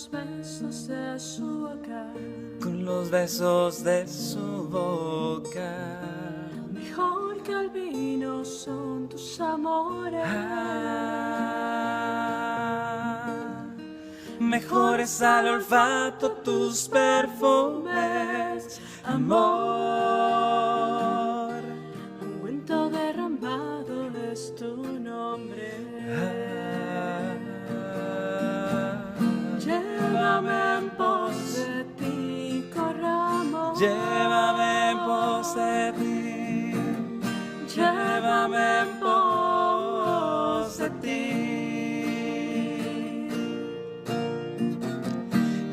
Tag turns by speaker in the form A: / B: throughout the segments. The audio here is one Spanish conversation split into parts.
A: los besos de su boca,
B: con los besos de su boca.
A: mejor que el vino son tus amores.
B: Mejores al olfato tus perfumes, amor.
A: Ungüento derramado es tu nombre. Llévame en pos de ti, corramos.
B: Llévame en pos de ti. Llévame en pos de ti.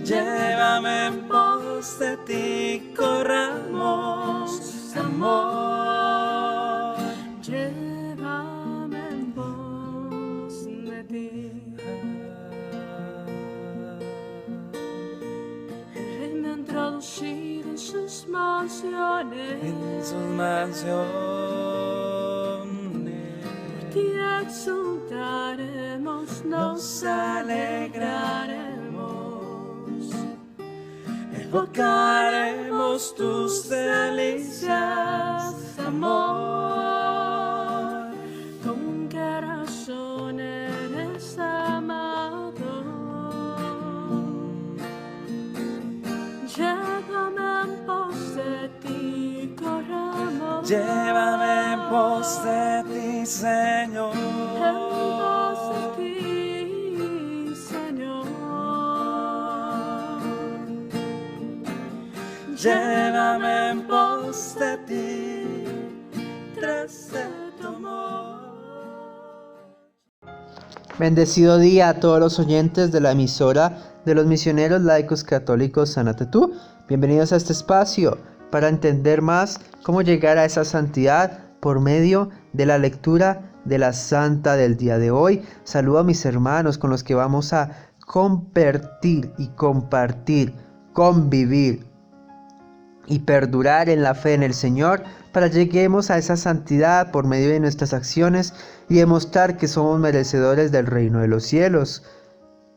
B: Llévame en pos de ti, corramos, amor.
A: Llévame en pos de ti. El rey me ha introducido en sus mansiones.
B: En sus mansiones.
A: Por ti exultaremos, nos alegraremos.
B: Evocaremos tus delicias, amor.
A: ¿Con qué razón eres amado? Llévame en pos de ti, corramos.
B: Llévame en pos de ti, Señor.
A: En pos de ti, Señor.
B: Llévame en pos de ti, tras de tu amor.
C: Bendecido día a todos los oyentes de la emisora de los misioneros laicos católicos Sánate Tú. Bienvenidos a este espacio para entender más cómo llegar a esa santidad por medio de la lectura de la Santa del día de hoy. Saludo a mis hermanos con los que vamos a compartir, convivir y perdurar en la fe en el Señor para lleguemos a esa santidad por medio de nuestras acciones y demostrar que somos merecedores del reino de los cielos.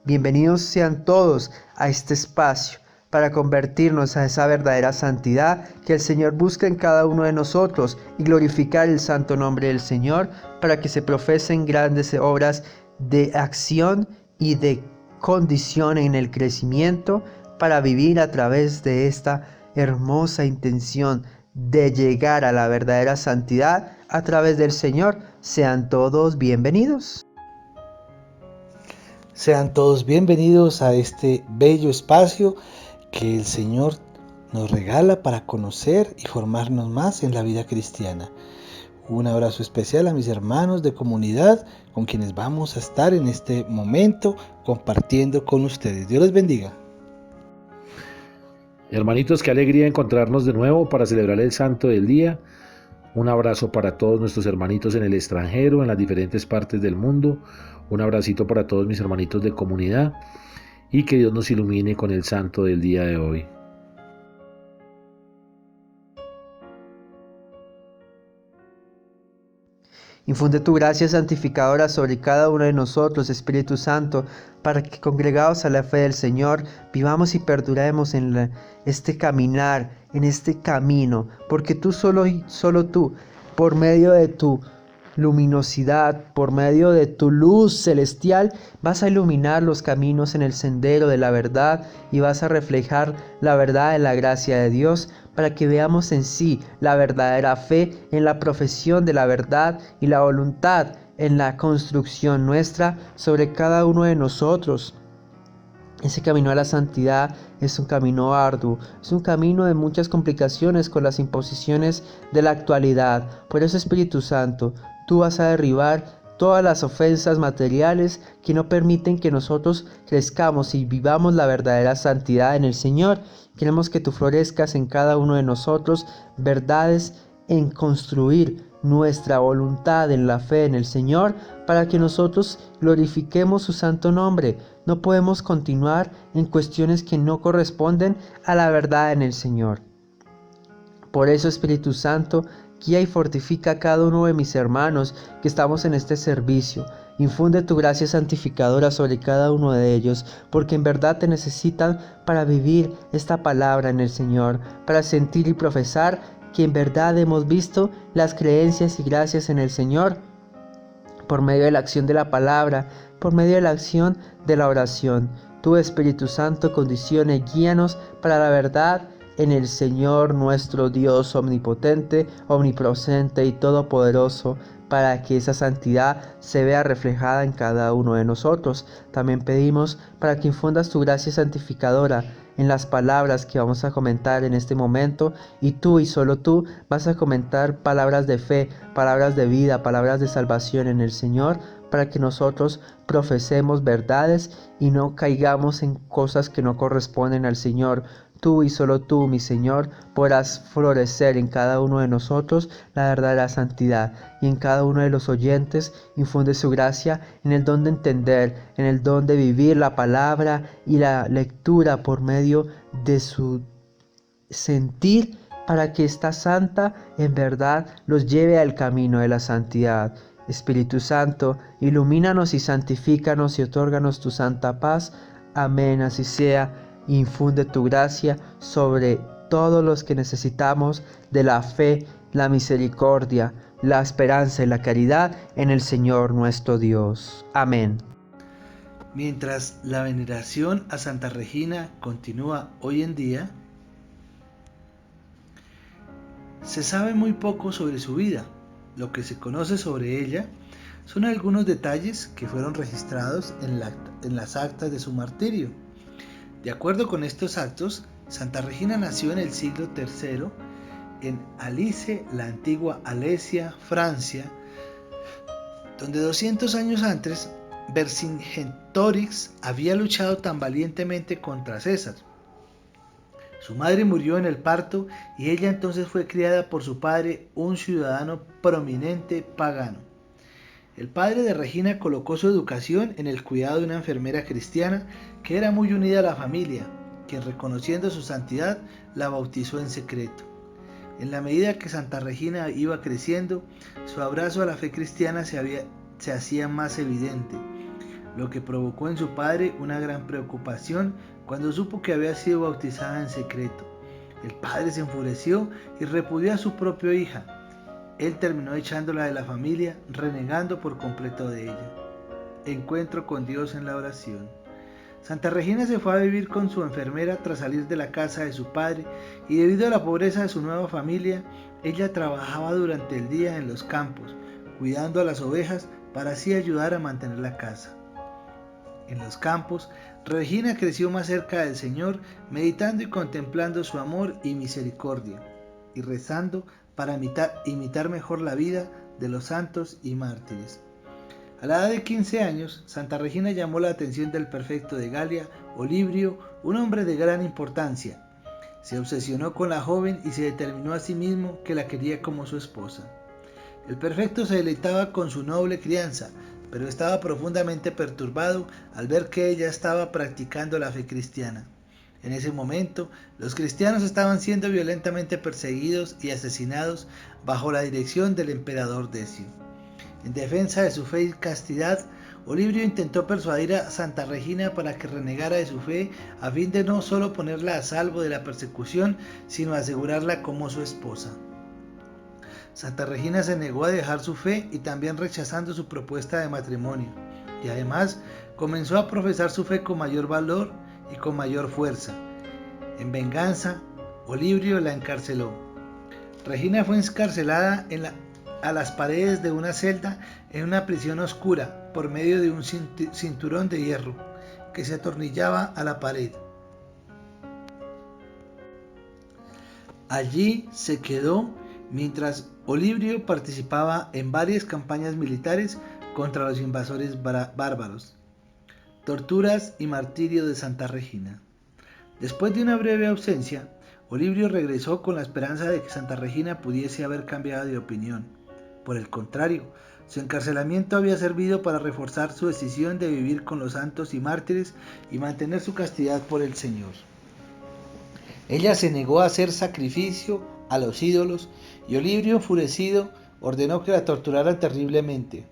C: Bienvenidos sean todos a este espacio para convertirnos a esa verdadera santidad que el Señor busca en cada uno de nosotros y glorificar el santo nombre del Señor para que se profesen grandes obras de acción y de condición en el crecimiento para vivir a través de esta hermosa intención de llegar a la verdadera santidad a través del Señor. Sean todos bienvenidos.
D: Sean todos bienvenidos a este bello espacio que el Señor nos regala para conocer y formarnos más en la vida cristiana. Un abrazo especial a mis hermanos de comunidad con quienes vamos a estar en este momento compartiendo con ustedes. Dios les bendiga.
E: Hermanitos, qué alegría encontrarnos de nuevo para celebrar el Santo del Día. Un abrazo para todos nuestros hermanitos en el extranjero, en las diferentes partes del mundo. Un abracito para todos mis hermanitos de comunidad y que Dios nos ilumine con el Santo del día de hoy.
C: Infunde tu gracia santificadora sobre cada uno de nosotros, Espíritu Santo, para que congregados a la fe del Señor, vivamos y perduremos en este caminar, en este camino, porque tú solo tú, por medio de tu luminosidad, por medio de tu luz celestial, vas a iluminar los caminos en el sendero de la verdad y vas a reflejar la verdad de la gracia de Dios para que veamos en sí la verdadera fe en la profesión de la verdad y la voluntad en la construcción nuestra sobre cada uno de nosotros. Ese camino a la santidad es un camino arduo, es un camino de muchas complicaciones con las imposiciones de la actualidad. Por eso, Espíritu Santo, tú vas a derribar todas las ofensas materiales que no permiten que nosotros crezcamos y vivamos la verdadera santidad en el Señor. Queremos que tú florezcas en cada uno de nosotros verdades en construir nuestra voluntad en la fe en el Señor para que nosotros glorifiquemos su santo nombre. No podemos continuar en cuestiones que no corresponden a la verdad en el Señor. Por eso, Espíritu Santo, guía y fortifica a cada uno de mis hermanos que estamos en este servicio, Infunde tu gracia santificadora sobre cada uno de ellos, porque en verdad te necesitan para vivir esta palabra en el Señor, para sentir y profesar que en verdad hemos visto las creencias y gracias en el Señor, por medio de la acción de la palabra, por medio de la acción de la oración. Tu Espíritu Santo condicione y guíanos para la verdad en el Señor nuestro Dios omnipotente, omnipresente y todopoderoso, para que esa santidad se vea reflejada en cada uno de nosotros. También pedimos para que infundas tu gracia santificadora en las palabras que vamos a comentar en este momento, y tú y solo tú vas a comentar palabras de fe, palabras de vida, palabras de salvación en el Señor, para que nosotros profesemos verdades y no caigamos en cosas que no corresponden al Señor. Tú y solo tú, mi Señor, podrás florecer en cada uno de nosotros la verdadera santidad, y en cada uno de los oyentes infunde su gracia en el don de entender, en el don de vivir la palabra y la lectura por medio de su sentir, para que esta santa en verdad los lleve al camino de la santidad. Espíritu Santo, ilumínanos y santifícanos y otórganos tu santa paz. Amén, así sea. Infunde tu gracia sobre todos los que necesitamos de la fe, la misericordia, la esperanza y la caridad en el Señor nuestro Dios. Amén.
D: Mientras la veneración a Santa Regina continúa hoy en día, se sabe muy poco sobre su vida. Lo que se conoce sobre ella son algunos detalles que fueron registrados en las actas de su martirio. De acuerdo con estos actos, Santa Regina nació en el siglo III en Alice, la antigua Alesia, Francia, donde 200 años antes Vercingetorix había luchado tan valientemente contra César. Su madre murió en el parto y ella entonces fue criada por su padre, un ciudadano prominente pagano. El padre de Regina colocó su educación en el cuidado de una enfermera cristiana que era muy unida a la familia, quien, reconociendo su santidad, la bautizó en secreto. En la medida que Santa Regina iba creciendo, su abrazo a la fe cristiana se hacía más evidente, lo que provocó en su padre una gran preocupación cuando supo que había sido bautizada en secreto. El padre se enfureció y repudió a su propia hija. Él terminó echándola de la familia, renegando por completo de ella. Encuentro con Dios en la oración. Santa Regina se fue a vivir con su enfermera tras salir de la casa de su padre, y debido a la pobreza de su nueva familia, ella trabajaba durante el día en los campos, cuidando a las ovejas para así ayudar a mantener la casa. En los campos, Regina creció más cerca del Señor, meditando y contemplando su amor y misericordia, y rezando para imitar mejor la vida de los santos y mártires. A la edad de 15 años, Santa Regina llamó la atención del prefecto de Galia, Olibrio, un hombre de gran importancia. Se obsesionó con la joven y se determinó a sí mismo que la quería como su esposa. El prefecto se deleitaba con su noble crianza, pero estaba profundamente perturbado al ver que ella estaba practicando la fe cristiana. En ese momento, los cristianos estaban siendo violentamente perseguidos y asesinados bajo la dirección del emperador Decio. En defensa de su fe y castidad, Olibrio intentó persuadir a Santa Regina para que renegara de su fe, a fin de no solo ponerla a salvo de la persecución, sino asegurarla como su esposa. Santa Regina se negó a dejar su fe y también rechazando su propuesta de matrimonio, y además comenzó a profesar su fe con mayor valor y con mayor fuerza. En venganza, Olibrio la encarceló. Regina fue encarcelada a las paredes de una celda en una prisión oscura por medio de un cinturón de hierro que se atornillaba a la pared. Allí se quedó mientras Olibrio participaba en varias campañas militares contra los invasores bárbaros. Torturas y martirio de Santa Regina. Después de una breve ausencia, Olibrio regresó con la esperanza de que Santa Regina pudiese haber cambiado de opinión. Por el contrario, su encarcelamiento había servido para reforzar su decisión de vivir con los santos y mártires y mantener su castidad por el Señor. Ella se negó a hacer sacrificio a los ídolos y Olibrio, enfurecido, ordenó que la torturaran terriblemente.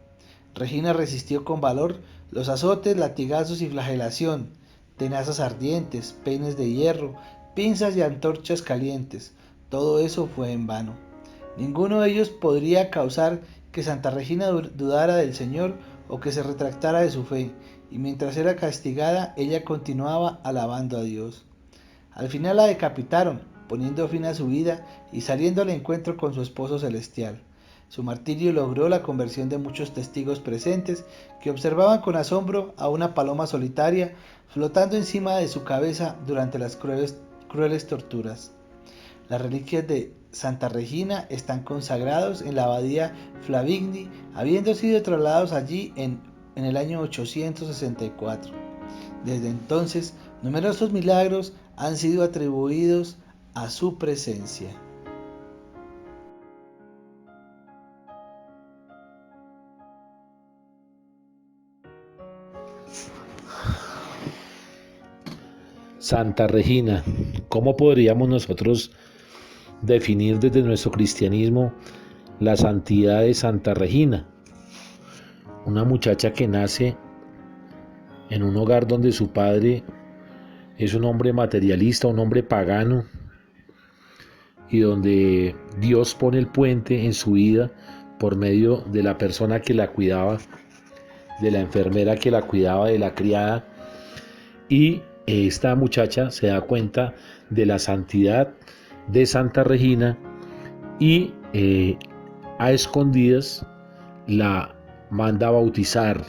D: Regina resistió con valor los azotes, latigazos y flagelación, tenazas ardientes, peines de hierro, pinzas y antorchas calientes. Todo eso fue en vano. Ninguno de ellos podría causar que Santa Regina dudara del Señor o que se retractara de su fe, y mientras era castigada, ella continuaba alabando a Dios. Al final la decapitaron, poniendo fin a su vida y saliendo al encuentro con su esposo celestial. Su martirio logró la conversión de muchos testigos presentes que observaban con asombro a una paloma solitaria flotando encima de su cabeza durante las crueles torturas. Las reliquias de Santa Regina están consagrados en la abadía Flavigny, habiendo sido trasladados allí en el año 864. Desde entonces, numerosos milagros han sido atribuidos a su presencia.
E: Santa Regina, ¿cómo podríamos nosotros definir desde nuestro cristianismo la santidad de Santa Regina? Una muchacha que nace en un hogar donde su padre es un hombre materialista, un hombre pagano, y donde Dios pone el puente en su vida por medio de la persona que la cuidaba, de la enfermera que la cuidaba, de la criada, y esta muchacha se da cuenta de la santidad de Santa Regina y a escondidas la manda a bautizar.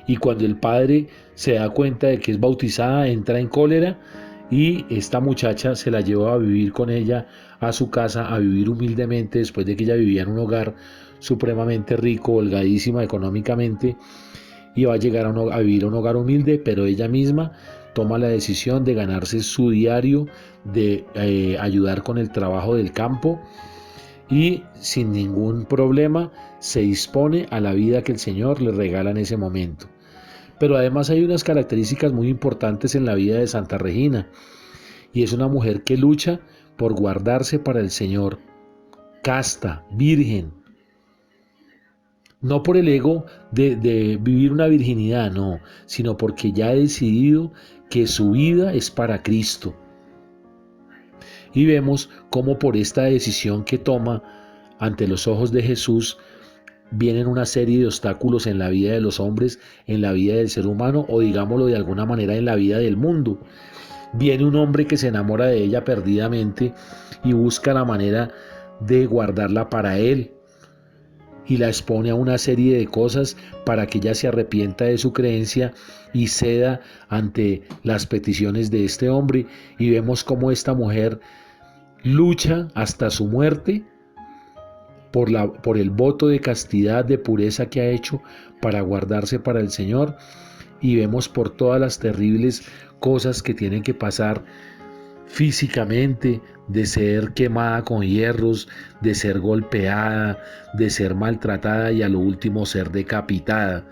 E: Y cuando el padre se da cuenta de que es bautizada, entra en cólera y esta muchacha se la lleva a vivir con ella a su casa, a vivir humildemente, después de que ella vivía en un hogar supremamente rico, holgadísima económicamente, y va a llegar a vivir a un hogar humilde, pero ella misma toma la decisión de ganarse su diario, de ayudar con el trabajo del campo, y sin ningún problema se dispone a la vida que el Señor le regala en ese momento. Pero además hay unas características muy importantes en la vida de Santa Regina, y es una mujer que lucha por guardarse para el Señor, casta, virgen, no por el ego de vivir una virginidad, no, sino porque ya ha decidido que su vida es para Cristo. Y vemos cómo por esta decisión que toma ante los ojos de Jesús vienen una serie de obstáculos en la vida de los hombres, en la vida del ser humano, o digámoslo de alguna manera en la vida del mundo. Viene un hombre que se enamora de ella perdidamente y busca la manera de guardarla para él, y la expone a una serie de cosas para que ella se arrepienta de su creencia y ceda ante las peticiones de este hombre. Y vemos cómo esta mujer lucha hasta su muerte por el voto de castidad, de pureza que ha hecho para guardarse para el Señor, y vemos por todas las terribles cosas que tienen que pasar físicamente, de ser quemada con hierros, de ser golpeada, de ser maltratada y a lo último ser decapitada.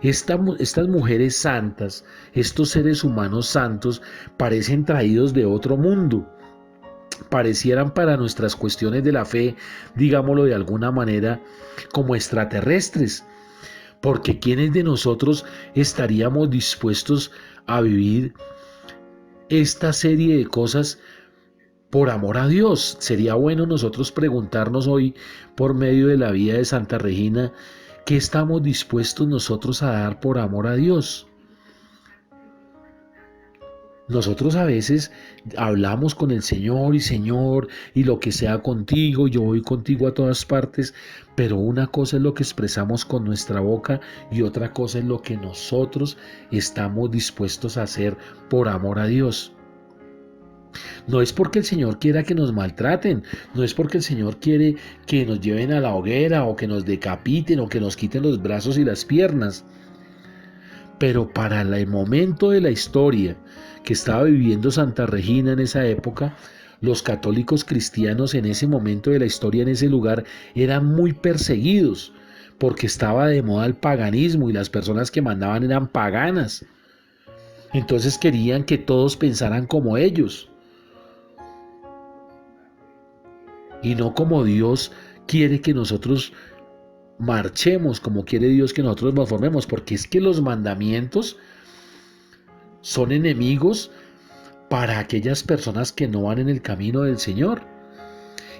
E: Estas mujeres santas, estos seres humanos santos, parecen traídos de otro mundo. Parecieran para nuestras cuestiones de la fe, digámoslo de alguna manera, como extraterrestres. Porque ¿quiénes de nosotros estaríamos dispuestos a vivir esta serie de cosas por amor a Dios? Sería bueno nosotros preguntarnos hoy, por medio de la vida de Santa Regina, ¿qué estamos dispuestos nosotros a dar por amor a Dios? Nosotros a veces hablamos con el Señor y lo que sea contigo, yo voy contigo a todas partes, pero una cosa es lo que expresamos con nuestra boca y otra cosa es lo que nosotros estamos dispuestos a hacer por amor a Dios. No es porque el Señor quiera que nos maltraten, no es porque el Señor quiere que nos lleven a la hoguera o que nos decapiten o que nos quiten los brazos y las piernas. Pero para el momento de la historia que estaba viviendo Santa Regina en esa época, los católicos cristianos en ese momento de la historia, en ese lugar, eran muy perseguidos, porque estaba de moda el paganismo y las personas que mandaban eran paganas. Entonces querían que todos pensaran como ellos, y no como Dios quiere que nosotros marchemos como quiere Dios que nosotros nos formemos, porque es que los mandamientos son enemigos para aquellas personas que no van en el camino del Señor.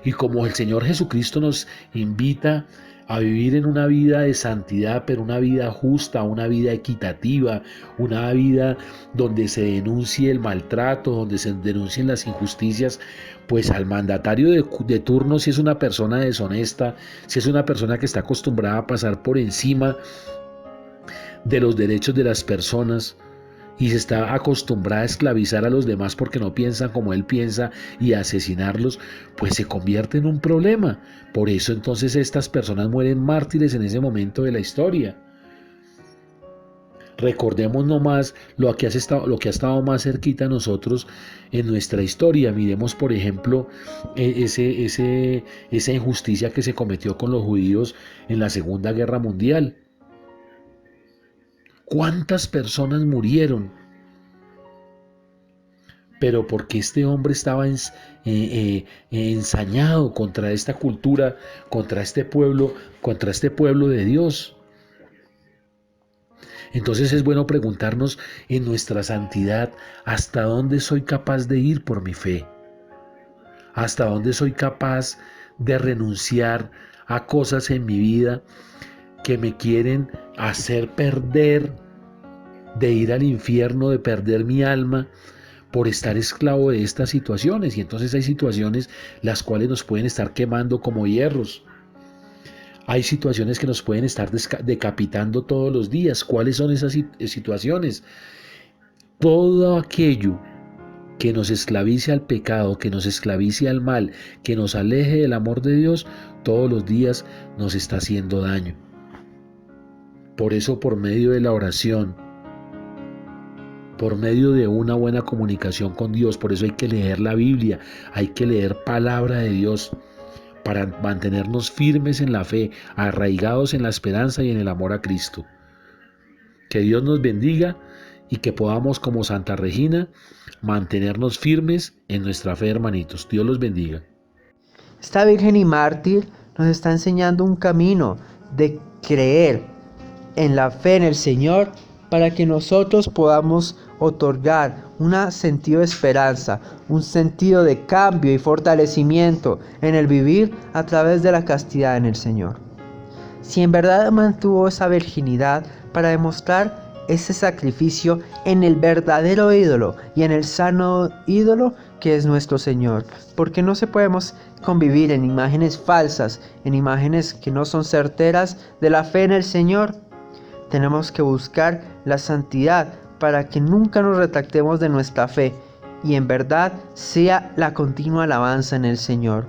E: Y como el Señor Jesucristo nos invita a vivir en una vida de santidad, pero una vida justa, una vida equitativa, una vida donde se denuncie el maltrato, donde se denuncien las injusticias, pues al mandatario de turno, si es una persona deshonesta, si es una persona que está acostumbrada a pasar por encima de los derechos de las personas, y se está acostumbrada a esclavizar a los demás porque no piensan como él piensa y a asesinarlos, pues se convierte en un problema. Por eso entonces estas personas mueren mártires en ese momento de la historia. Recordemos nomás lo que ha estado más cerquita a nosotros en nuestra historia. Miremos, por ejemplo, esa injusticia que se cometió con los judíos en la Segunda Guerra Mundial. ¿Cuántas personas murieron? Pero porque este hombre estaba ensañado contra esta cultura, contra este pueblo de Dios. Entonces es bueno preguntarnos en nuestra santidad, ¿hasta dónde soy capaz de ir por mi fe? ¿Hasta dónde soy capaz de renunciar a cosas en mi vida que me quieren hacer perder, de ir al infierno, de perder mi alma por estar esclavo de estas situaciones? Y entonces hay situaciones las cuales nos pueden estar quemando como hierros. Hay situaciones que nos pueden estar decapitando todos los días. ¿Cuáles son esas situaciones? Todo aquello que nos esclavice al pecado, que nos esclavice al mal, que nos aleje del amor de Dios, todos los días nos está haciendo daño. Por eso, por medio de la oración, por medio de una buena comunicación con Dios, por eso hay que leer la Biblia, hay que leer palabra de Dios, para mantenernos firmes en la fe, arraigados en la esperanza y en el amor a Cristo. Que Dios nos bendiga y que podamos, como Santa Regina, mantenernos firmes en nuestra fe, hermanitos. Dios los bendiga.
C: Esta Virgen y mártir nos está enseñando un camino de creer en la fe en el Señor para que nosotros podamos otorgar un sentido de esperanza, un sentido de cambio y fortalecimiento en el vivir a través de la castidad en el Señor. Si en verdad mantuvo esa virginidad para demostrar ese sacrificio en el verdadero ídolo y en el sano ídolo que es nuestro Señor, porque no se podemos convivir en imágenes falsas, en imágenes que no son certeras de la fe en el Señor. Tenemos que buscar la santidad para que nunca nos retractemos de nuestra fe y en verdad sea la continua alabanza en el Señor.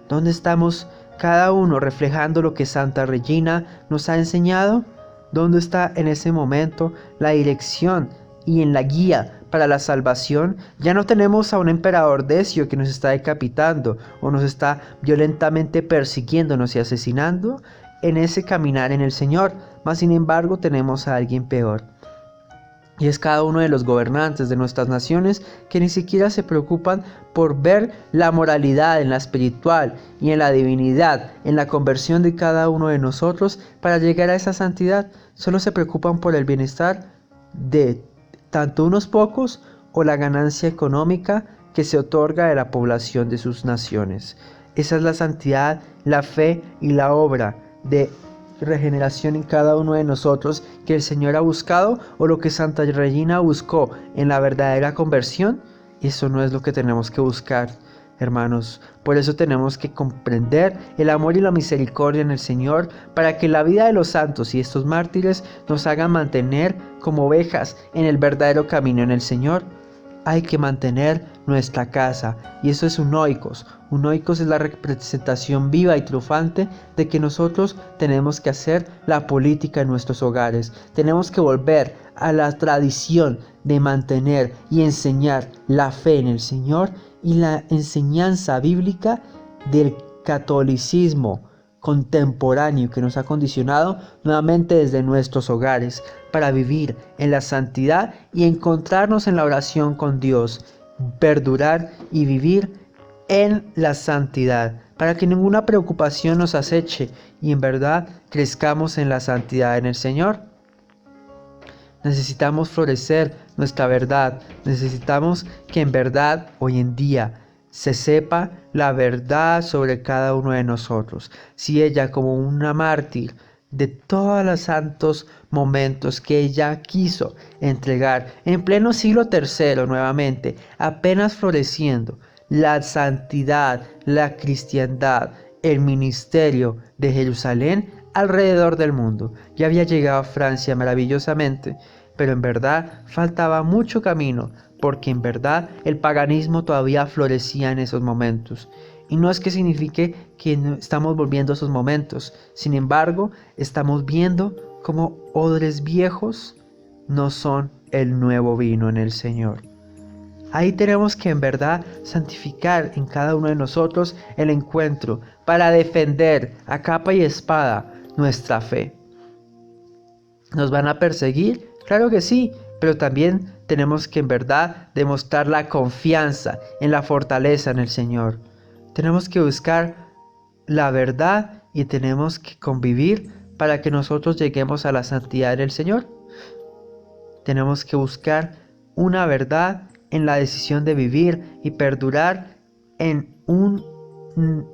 C: ¿Dónde estamos cada uno reflejando lo que Santa Regina nos ha enseñado? ¿Dónde está en ese momento la dirección y en la guía para la salvación? Ya no tenemos a un emperador Decio que nos está decapitando o nos está violentamente persiguiéndonos y asesinando en ese caminar en el Señor, mas sin embargo tenemos a alguien peor. Y es cada uno de los gobernantes de nuestras naciones que ni siquiera se preocupan por ver la moralidad en la espiritual y en la divinidad, en la conversión de cada uno de nosotros para llegar a esa santidad. Solo se preocupan por el bienestar de tanto unos pocos o la ganancia económica que se otorga de la población de sus naciones. Esa es la santidad, la fe y la obra de regeneración en cada uno de nosotros que el Señor ha buscado, o lo que Santa Regina buscó en la verdadera conversión. Eso no es lo que tenemos que buscar, hermanos. Por eso tenemos que comprender el amor y la misericordia en el Señor, para que la vida de los santos y estos mártires nos hagan mantener como ovejas en el verdadero camino en el Señor. Hay que mantener nuestra casa, y eso es un oikos. Un oikos es la representación viva y triunfante de que nosotros tenemos que hacer la política en nuestros hogares. Tenemos que volver a la tradición de mantener y enseñar la fe en el Señor y la enseñanza bíblica del catolicismo contemporáneo que nos ha condicionado nuevamente desde nuestros hogares para vivir en la santidad y encontrarnos en la oración con Dios, perdurar y vivir en la santidad, para que ninguna preocupación nos aceche y en verdad crezcamos en la santidad en el Señor. Necesitamos florecer nuestra verdad, necesitamos que en verdad hoy en día se sepa la verdad sobre cada uno de nosotros. Si ella, como una mártir de todos los santos momentos que ella quiso entregar en pleno siglo III nuevamente, apenas floreciendo la santidad, la cristiandad, el ministerio de Jerusalén alrededor del mundo. Ya había llegado a Francia maravillosamente, pero en verdad faltaba mucho camino, porque en verdad el paganismo todavía florecía en esos momentos. Y no es que signifique que no estamos volviendo a esos momentos. Sin embargo, estamos viendo cómo odres viejos no son el nuevo vino en el Señor. Ahí tenemos que en verdad santificar en cada uno de nosotros el encuentro para defender a capa y espada nuestra fe. ¿Nos van a perseguir? Claro que sí, pero también tenemos que en verdad demostrar la confianza en la fortaleza en el Señor. Tenemos que buscar la verdad y tenemos que convivir para que nosotros lleguemos a la santidad en el Señor. Tenemos que buscar una verdad en la decisión de vivir y perdurar en un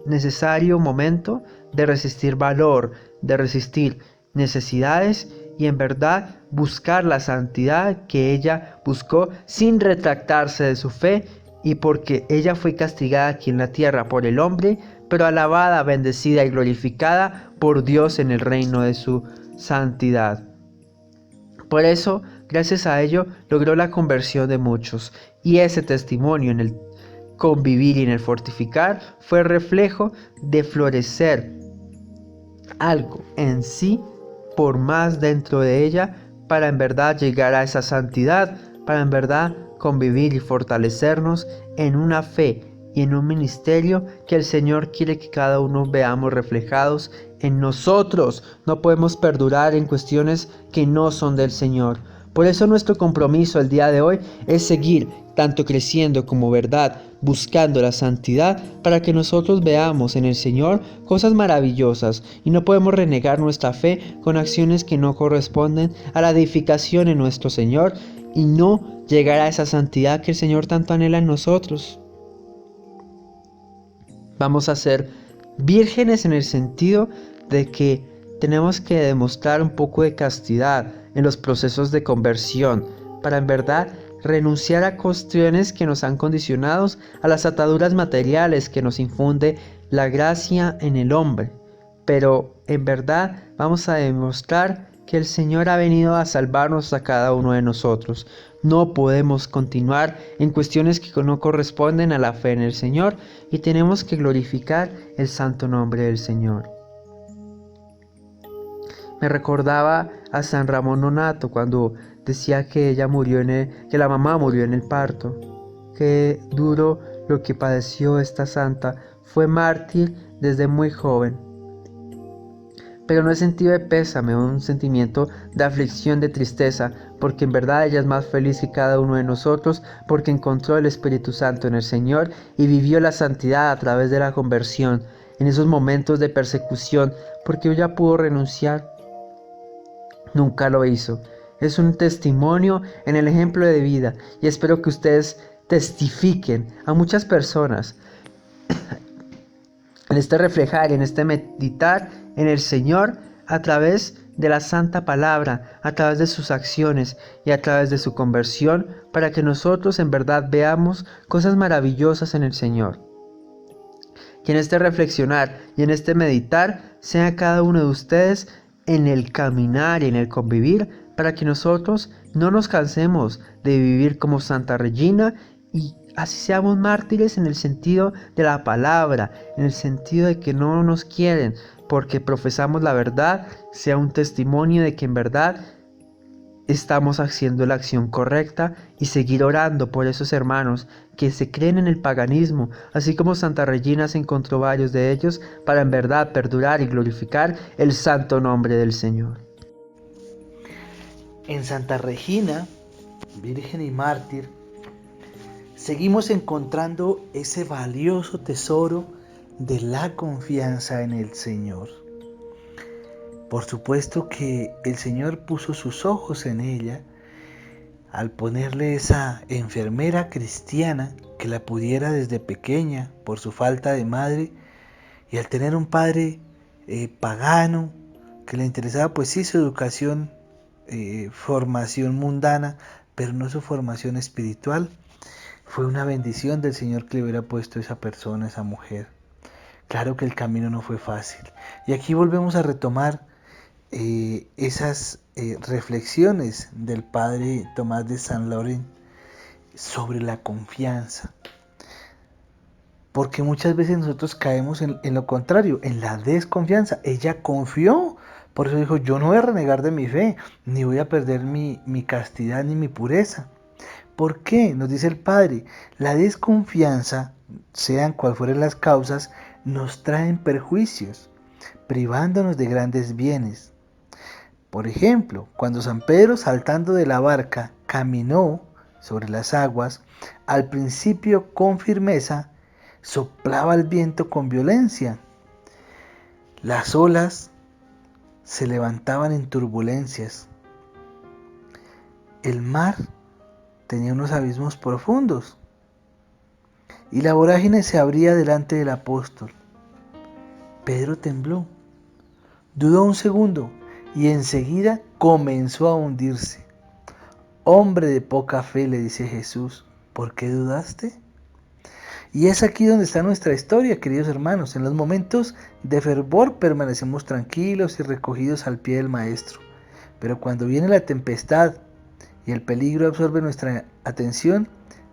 C: necesario momento de resistir valor, de resistir necesidades y en verdad buscar la santidad que ella buscó sin retractarse de su fe y porque ella fue castigada aquí en la tierra por el hombre, pero alabada, bendecida y glorificada por Dios en el reino de su santidad. Por eso, gracias a ello, logró la conversión de muchos y ese testimonio en el convivir y en el fortificar fue reflejo de florecer algo en sí por más dentro de ella para en verdad llegar a esa santidad, para en verdad convivir y fortalecernos en una fe y en un ministerio que el Señor quiere que cada uno veamos reflejados en nosotros. No podemos perdurar en cuestiones que no son del Señor. Por eso nuestro compromiso el día de hoy es seguir tanto creciendo como verdad, buscando la santidad para que nosotros veamos en el Señor cosas maravillosas y no podemos renegar nuestra fe con acciones que no corresponden a la edificación en nuestro Señor y no llegar a esa santidad que el Señor tanto anhela en nosotros. Vamos a ser vírgenes en el sentido de que tenemos que demostrar un poco de castidad en los procesos de conversión para en verdad renunciar a cuestiones que nos han condicionado, a las ataduras materiales que nos infunde la gracia en el hombre. Pero en verdad vamos a demostrar que el Señor ha venido a salvarnos a cada uno de nosotros. No podemos continuar en cuestiones que no corresponden a la fe en el Señor y tenemos que glorificar el santo nombre del Señor. Me recordaba a San Ramón Nonnato cuando decía que ella que la mamá murió en el parto. Qué duro lo que padeció esta santa. Fue mártir desde muy joven. Pero no es sentido de pésame, un sentimiento de aflicción, de tristeza, porque en verdad ella es más feliz que cada uno de nosotros, porque encontró el Espíritu Santo en el Señor y vivió la santidad a través de la conversión, en esos momentos de persecución, porque ella pudo renunciar. Nunca lo hizo. Es un testimonio en el ejemplo de vida y espero que ustedes testifiquen a muchas personas en este reflejar, en este meditar en el Señor a través de la santa palabra, a través de sus acciones y a través de su conversión, para que nosotros en verdad veamos cosas maravillosas en el Señor. Que en este reflexionar y en este meditar sea cada uno de ustedes en el caminar y en el convivir, para que nosotros no nos cansemos de vivir como Santa Regina y así seamos mártires en el sentido de la palabra, en el sentido de que no nos quieren porque profesamos la verdad, sea un testimonio de que en verdad estamos haciendo la acción correcta y seguir orando por esos hermanos que se creen en el paganismo, así como Santa Regina se encontró varios de ellos para en verdad perdurar y glorificar el santo nombre del Señor.
D: En Santa Regina, Virgen y Mártir, seguimos encontrando ese valioso tesoro de la confianza en el Señor. Por supuesto que el Señor puso sus ojos en ella al ponerle esa enfermera cristiana que la pudiera desde pequeña por su falta de madre, y al tener un padre pagano que le interesaba pues sí su educación, formación mundana, pero no su formación espiritual. Fue una bendición del Señor que le hubiera puesto esa persona, esa mujer. Claro que el camino no fue fácil. Y aquí volvemos a retomar esas reflexiones del padre Tomás de Saint-Laurent sobre la confianza. Porque muchas veces nosotros caemos en lo contrario, en la desconfianza. Ella confió, por eso dijo, yo no voy a renegar de mi fe, ni voy a perder mi castidad ni mi pureza. ¿Por qué? Nos dice el Padre, la desconfianza, sean cual fueran las causas, nos traen perjuicios, privándonos de grandes bienes. Por ejemplo, cuando San Pedro, saltando de la barca, caminó sobre las aguas, al principio con firmeza, soplaba el viento con violencia. Las olas se levantaban en turbulencias. El mar tenía unos abismos profundos y la vorágine se abría delante del apóstol. Pedro tembló, dudó un segundo y enseguida comenzó a hundirse. Hombre de poca fe, le dice Jesús, ¿por qué dudaste? Y es aquí donde está nuestra historia, queridos hermanos. En los momentos de fervor permanecemos tranquilos y recogidos al pie del Maestro. Pero cuando viene la tempestad y el peligro absorbe nuestra atención,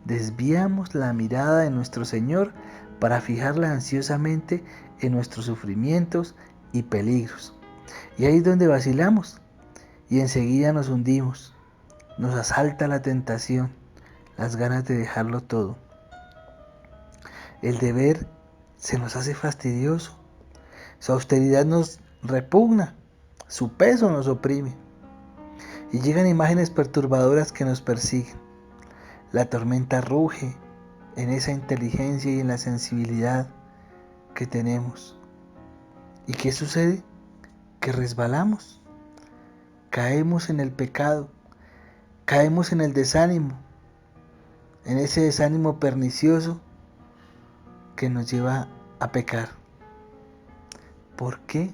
D: desviamos la mirada de nuestro Señor para fijarla ansiosamente en nuestros sufrimientos y peligros. Y ahí es donde vacilamos y enseguida nos hundimos. Nos asalta la tentación, las ganas de dejarlo todo. El deber se nos hace fastidioso, su austeridad nos repugna, su peso nos oprime. Y llegan imágenes perturbadoras que nos persiguen. La tormenta ruge en esa inteligencia y en la sensibilidad que tenemos. ¿Y qué sucede? Que resbalamos, caemos en el pecado, caemos en el desánimo, en ese desánimo pernicioso que nos lleva a pecar. ¿Por qué?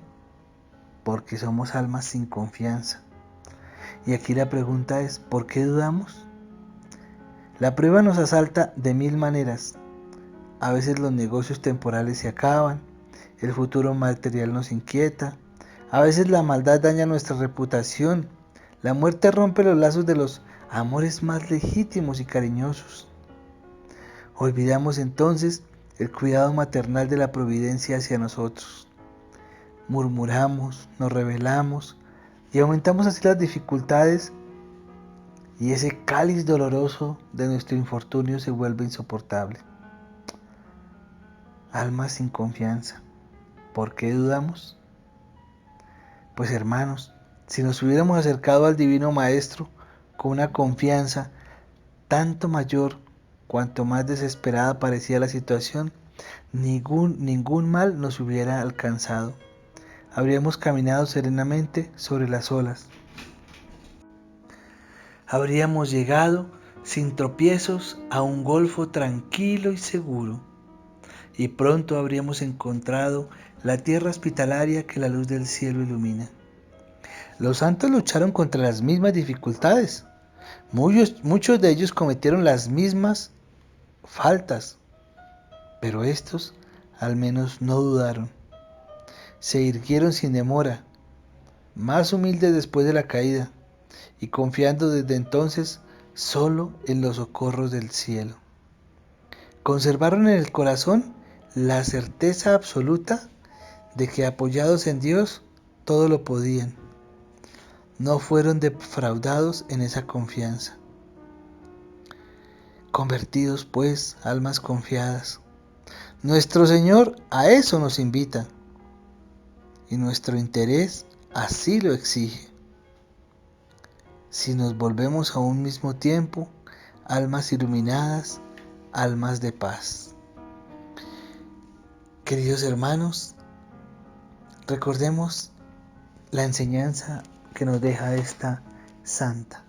D: Porque somos almas sin confianza. Y aquí la pregunta es, ¿por qué dudamos? La prueba nos asalta de mil maneras. A veces los negocios temporales se acaban, el futuro material nos inquieta, a veces la maldad daña nuestra reputación, la muerte rompe los lazos de los amores más legítimos y cariñosos. Olvidamos entonces el cuidado maternal de la providencia hacia nosotros. Murmuramos, nos rebelamos y aumentamos así las dificultades, y ese cáliz doloroso de nuestro infortunio se vuelve insoportable. Almas sin confianza, ¿por qué dudamos? Pues hermanos, si nos hubiéramos acercado al Divino Maestro con una confianza tanto mayor cuanto más desesperada parecía la situación, ningún mal nos hubiera alcanzado. Habríamos caminado serenamente sobre las olas. Habríamos llegado sin tropiezos a un golfo tranquilo y seguro, y pronto habríamos encontrado la tierra hospitalaria que la luz del cielo ilumina. Los santos lucharon contra las mismas dificultades. Muchos de ellos cometieron las mismas faltas, pero estos al menos no dudaron. Se irguieron sin demora, más humildes después de la caída, y confiando desde entonces solo en los socorros del cielo. Conservaron en el corazón la certeza absoluta de que apoyados en Dios todo lo podían. No fueron defraudados en esa confianza. Convertidos pues, almas confiadas, nuestro Señor a eso nos invita, y nuestro interés así lo exige. Si nos volvemos a un mismo tiempo, almas iluminadas, almas de paz. Queridos hermanos, recordemos la enseñanza que nos deja esta santa,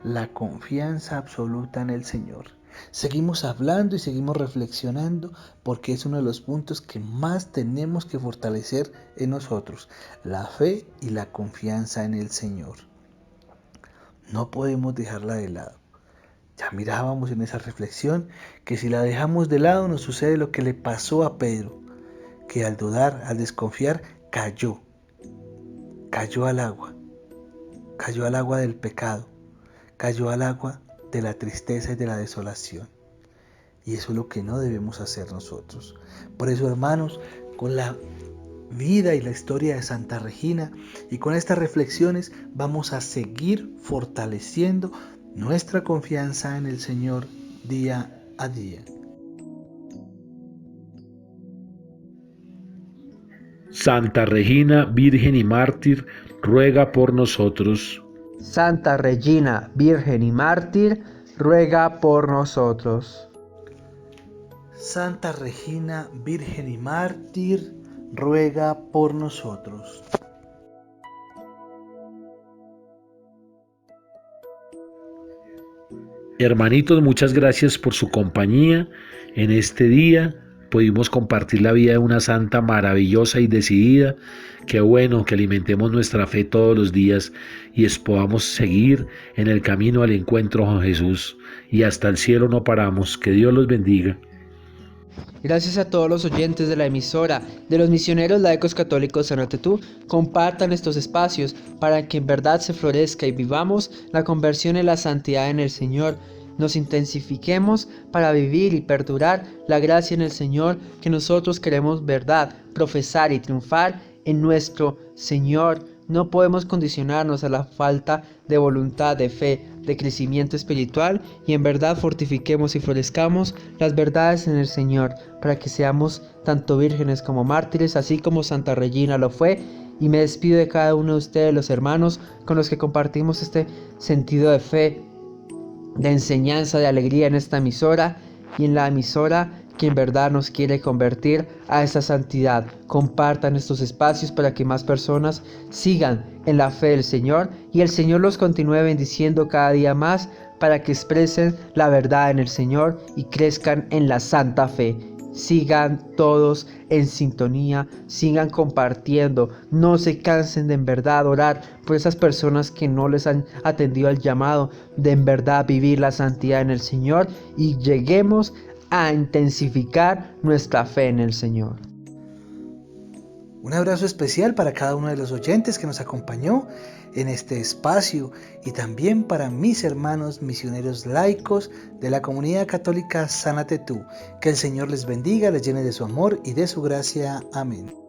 D: la confianza absoluta en el Señor. Seguimos hablando y seguimos reflexionando porque es uno de los puntos que más tenemos que fortalecer en nosotros, la fe y la confianza en el Señor. No podemos dejarla de lado. Ya mirábamos en esa reflexión que si la dejamos de lado nos sucede lo que le pasó a Pedro, que al dudar, al desconfiar, cayó al agua del pecado, cayó al agua de la tristeza y de la desolación. Y eso es lo que no debemos hacer nosotros. Por eso, hermanos, con la vida y la historia de Santa Regina y con estas reflexiones vamos a seguir fortaleciendo nuestra confianza en el Señor día a día.
E: Santa Regina, Virgen y Mártir, ruega por nosotros.
C: Santa Regina, Virgen y Mártir, ruega por nosotros.
D: Santa Regina, Virgen y Mártir, ruega por nosotros.
E: Hermanitos, muchas gracias por su compañía. En este día pudimos compartir la vida de una santa maravillosa y decidida. Qué bueno que alimentemos nuestra fe todos los días y podamos seguir en el camino al encuentro con Jesús. Y hasta el cielo no paramos. Que Dios los bendiga.
C: Gracias a todos los oyentes de la emisora de los misioneros laicos católicos Sanatetú. Compartan estos espacios para que en verdad se florezca y vivamos la conversión y la santidad en el Señor. Nos intensifiquemos para vivir y perdurar la gracia en el Señor que nosotros queremos verdad, profesar y triunfar en nuestro Señor. No podemos condicionarnos a la falta de voluntad, de fe, de crecimiento espiritual y en verdad fortifiquemos y florezcamos las verdades en el Señor para que seamos tanto vírgenes como mártires, así como Santa Regina lo fue. Y me despido de cada uno de ustedes, los hermanos, con los que compartimos este sentido de fe, de enseñanza, de alegría en esta emisora y en la emisora que en verdad nos quiere convertir a esa santidad. Compartan estos espacios para que más personas sigan en la fe del Señor y el Señor los continúe bendiciendo cada día más para que expresen la verdad en el Señor y crezcan en la santa fe. Sigan todos en sintonía, sigan compartiendo, no se cansen de en verdad orar por esas personas que no les han atendido al llamado de en verdad vivir la santidad en el Señor y lleguemos a intensificar nuestra fe en el Señor.
D: Un abrazo especial para cada uno de los oyentes que nos acompañó en este espacio y también para mis hermanos misioneros laicos de la comunidad católica Sanatetú. Que el Señor les bendiga, les llene de su amor y de su gracia. Amén.